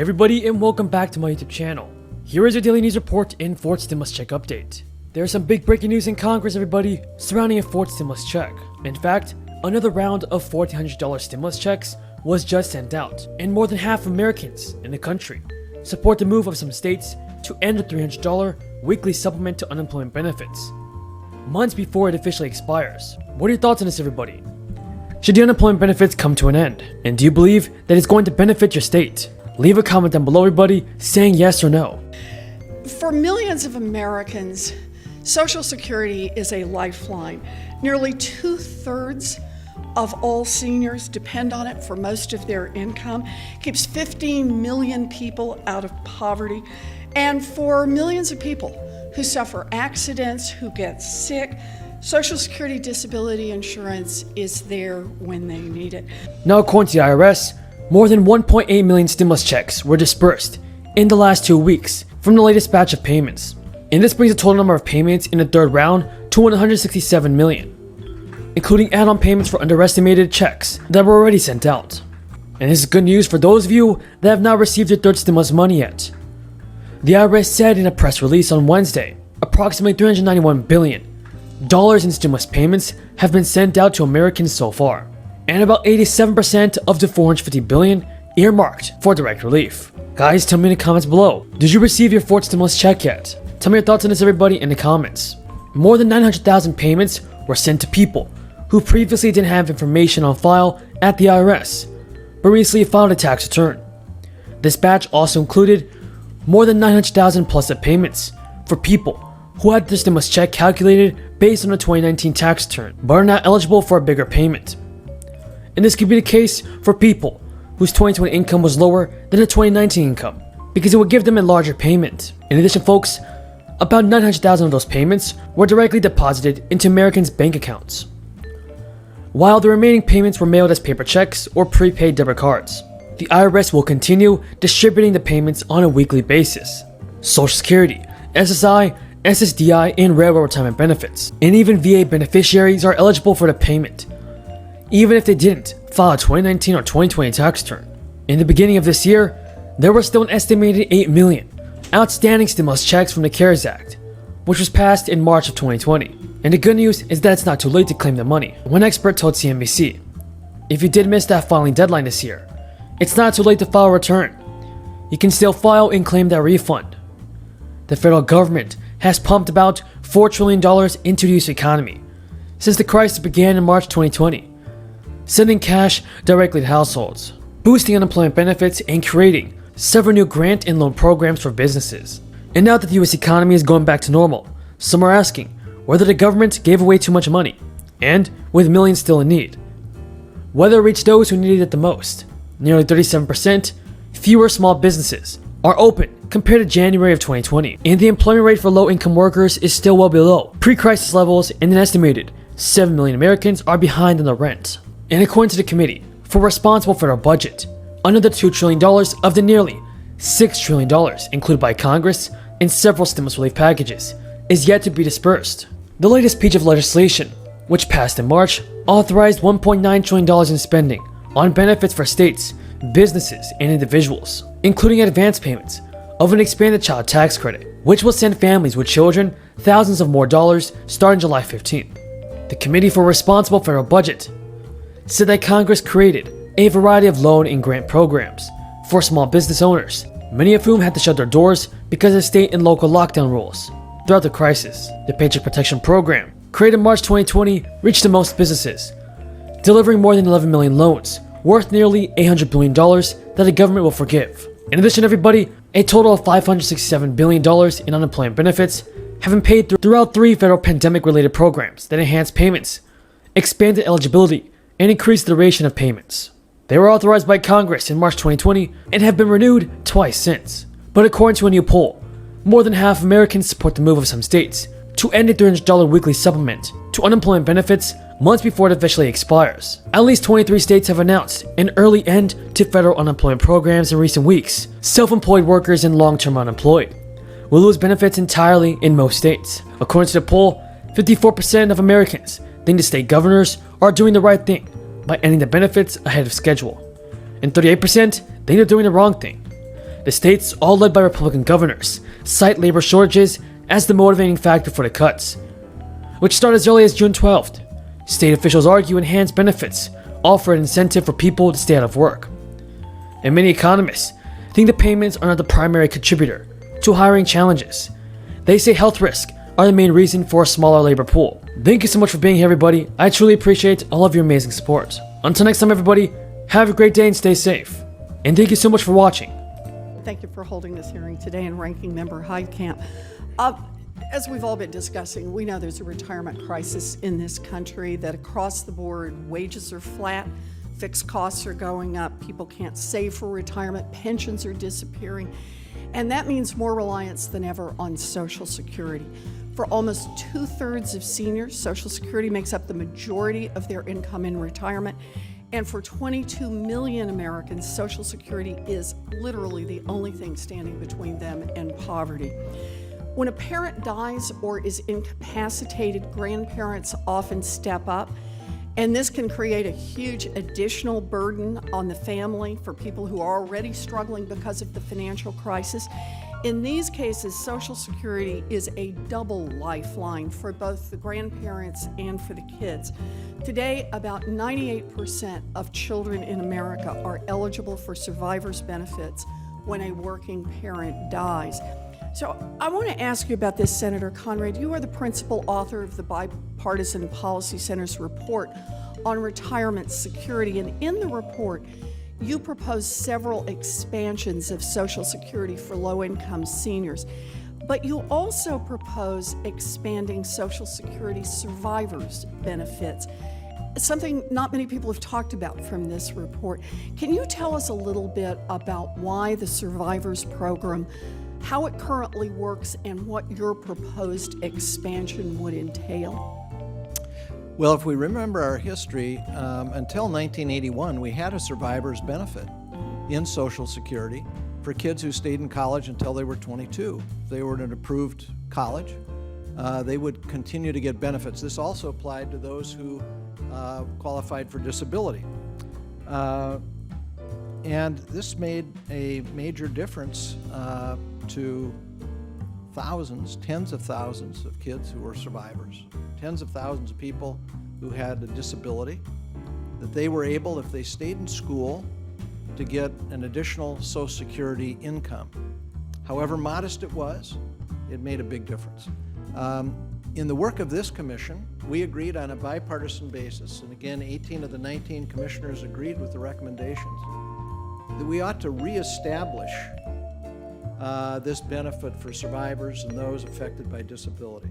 Hey everybody, and welcome back to my YouTube channel. Here is your daily news report and fourth stimulus check update. There's some big breaking news in Congress, everybody, surrounding a fourth stimulus check. In fact, another round of $1,400 stimulus checks was just sent out, and more than half of Americans in the country support the move of some states to end the $300 weekly supplement to unemployment benefits, months before it officially expires. What are your thoughts on this, everybody? Should the unemployment benefits come to an end? And do you believe that it's going to benefit your state? Leave a comment down below, everybody, saying yes or no. For millions of Americans, Social Security is a lifeline. Nearly 2/3 of all seniors depend on it for most of their income. It keeps 15 million people out of poverty. And for millions of people who suffer accidents, who get sick, Social Security disability insurance is there when they need it. Now, according to the IRS, more than 1.8 million stimulus checks were dispersed in the last 2 weeks from the latest batch of payments. And this brings the total number of payments in the third round to 167 million, including add-on payments for underestimated checks that were already sent out. And this is good news for those of you that have not received your third stimulus money yet. The IRS said in a press release on Wednesday, approximately $391 billion in stimulus payments have been sent out to Americans so far, and about 87% of the $450 billion earmarked for direct relief. Guys, tell me in the comments below, did you receive your fourth stimulus check yet? Tell me your thoughts on this, everybody, in the comments. More than 900,000 payments were sent to people who previously didn't have information on file at the IRS, but recently filed a tax return. This batch also included more than 900,000 plus of payments for people who had their stimulus check calculated based on the 2019 tax return, but are not eligible for a bigger payment. And this could be the case for people whose 2020 income was lower than the 2019 income, because it would give them a larger payment. In addition, folks, about 900,000 of those payments were directly deposited into Americans' bank accounts, while the remaining payments were mailed as paper checks or prepaid debit cards. The IRS will continue distributing the payments on a weekly basis. Social Security, SSI, SSDI, and railroad retirement benefits, and even VA beneficiaries are eligible for the payment, even if they didn't file a 2019 or 2020 tax return. In the beginning of this year, there were still an estimated 8 million outstanding stimulus checks from the CARES Act, which was passed in March of 2020. And the good news is that it's not too late to claim the money. One expert told CNBC, if you did miss that filing deadline this year, it's not too late to file a return. You can still file and claim that refund. The federal government has pumped about $4 trillion into the US economy since the crisis began in March 2020, sending cash directly to households, boosting unemployment benefits, and creating several new grant and loan programs for businesses. And now that the US economy is going back to normal, some are asking whether the government gave away too much money, and with millions still in need, whether it reached those who needed it the most. Nearly 37% fewer small businesses are open compared to January of 2020, and the employment rate for low-income workers is still well below pre-crisis levels, and an estimated 7 million Americans are behind on the rent. And according to the Committee for Responsible Federal Budget, another $2 trillion of the nearly $6 trillion included by Congress in several stimulus relief packages is yet to be dispersed. The latest piece of legislation, which passed in March, authorized $1.9 trillion in spending on benefits for states, businesses, and individuals, including advance payments of an expanded child tax credit, which will send families with children thousands of more dollars starting July 15th. The Committee for Responsible Federal Budget said that Congress created a variety of loan and grant programs for small business owners, many of whom had to shut their doors because of state and local lockdown rules throughout the crisis. The Paycheck Protection Program, created in March 2020, reached the most businesses, delivering more than 11 million loans worth nearly $800 billion that the government will forgive. In addition, everybody, a total of $567 billion in unemployment benefits have been paid throughout 3 federal pandemic-related programs that enhanced payments, expanded eligibility, and increased the duration of payments. They were authorized by Congress in March 2020 and have been renewed twice since. But according to a new poll, more than half of Americans support the move of some states to end a $300 weekly supplement to unemployment benefits months before it officially expires. At least 23 states have announced an early end to federal unemployment programs in recent weeks. Self-employed workers and long-term unemployed will lose benefits entirely in most states. According to the poll, 54% of Americans think the state governors are doing the right thing by ending the benefits ahead of schedule, and 38% think they're doing the wrong thing The states, all led by Republican governors, cite labor shortages as the motivating factor for the cuts, which start as early as June 12th. State officials argue enhanced benefits offer an incentive for people to stay out of work. And many economists think the payments are not the primary contributor to hiring challenges. They say health risks are the main reason for a smaller labor pool. Thank you so much for being here, everybody. I truly appreciate all of your amazing support. Until next time, everybody, have a great day and stay safe. And thank you so much for watching. Thank you for holding this hearing today, and Ranking Member Heitkamp. As we've all been discussing, we know there's a retirement crisis in this country, that across the board, wages are flat, fixed costs are going up, people can't save for retirement, pensions are disappearing, and that means more reliance than ever on Social Security. For almost 2/3 of seniors, Social Security makes up the majority of their income in retirement. And for 22 million Americans, Social Security is literally the only thing standing between them and poverty. When a parent dies or is incapacitated, grandparents often step up, and this can create a huge additional burden on the family for people who are already struggling because of the financial crisis. In these cases, Social Security is a double lifeline for both the grandparents and for the kids. Today, about 98% of children in America are eligible for survivor's benefits when a working parent dies. So I want to ask you about this, Senator Conrad. You are the principal author of the Bipartisan Policy Center's report on retirement security, and in the report, you propose several expansions of Social Security for low-income seniors, but you also propose expanding Social Security survivors' benefits, something not many people have talked about from this report. Can you tell us a little bit about why the survivors program, how it currently works, and what your proposed expansion would entail? Well, if we remember our history, until 1981, we had a survivor's benefit in Social Security for kids who stayed in college until they were 22. If they were in an approved college, they would continue to get benefits. This also applied to those who qualified for disability. And this made a major difference to thousands, tens of thousands of kids who were survivors, tens of thousands of people who had a disability, that they were able, if they stayed in school, to get an additional Social Security income. However modest it was, it made a big difference. In the work of this commission, we agreed on a bipartisan basis, and again, 18 of the 19 commissioners agreed with the recommendations, that we ought to reestablish this benefit for survivors and those affected by disability.